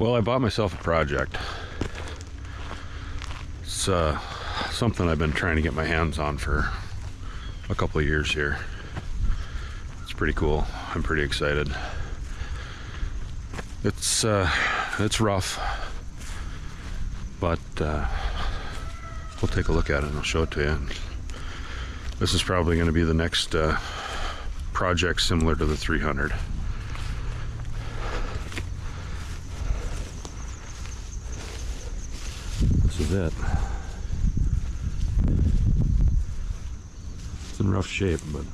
Well, I bought myself a project. It's something I've been trying to get my hands on for a couple of years here. It's pretty cool. I'm pretty excited. It's rough, but we'll take a look at it and I'll show it to you. This is probably going to be the next project similar to the 300. This is it. It's in rough shape, but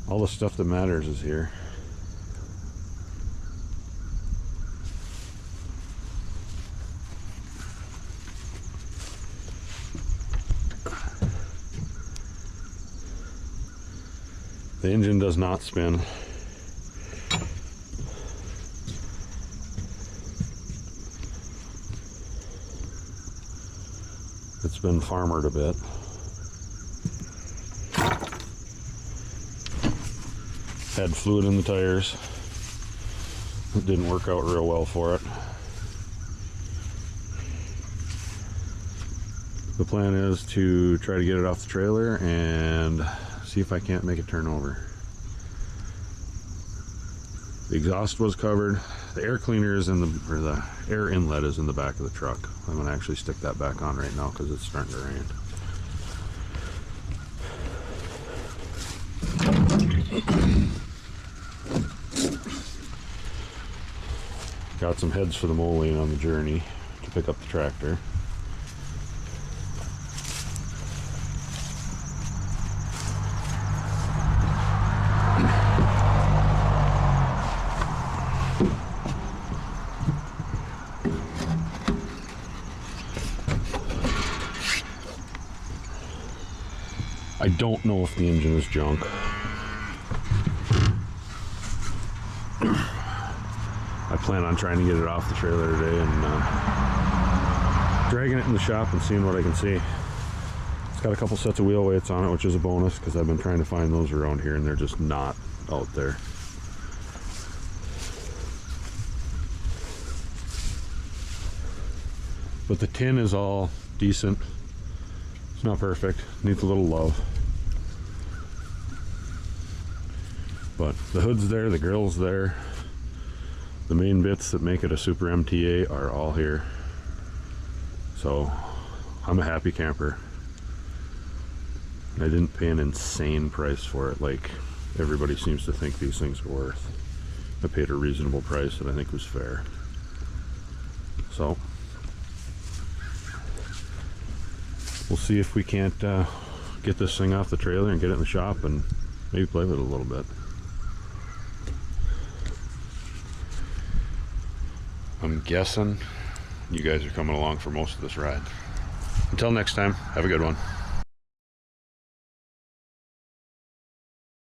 all the stuff that matters is here. The engine does not spin. It's been farmered a bit. Had fluid in the tires. It didn't work out real well for it. The plan is to try to get it off the trailer and see if I can't make it turn over. The exhaust was covered. The air cleaner is in the air inlet is in the back of the truck. I'm gonna actually stick that back on right now because it's starting to rain. Got some heads for the mulling on the journey to pick up the tractor. I don't know if the engine is junk. I plan on trying to get it off the trailer today and dragging it in the shop and seeing what I can see. It's got a couple sets of wheel weights on it, which is a bonus because I've been trying to find those around here and they're just not out there. But the tin is all decent. It's not perfect, needs a little love. But the hood's there, the grill's there. The main bits that make it a Super MTA are all here. So I'm a happy camper. I didn't pay an insane price for it like everybody seems to think these things are worth. I paid a reasonable price that I think was fair. So we'll see if we can't get this thing off the trailer and get it in the shop and maybe play with it a little bit. I'm guessing you guys are coming along for most of this ride. Until next time, have a good one.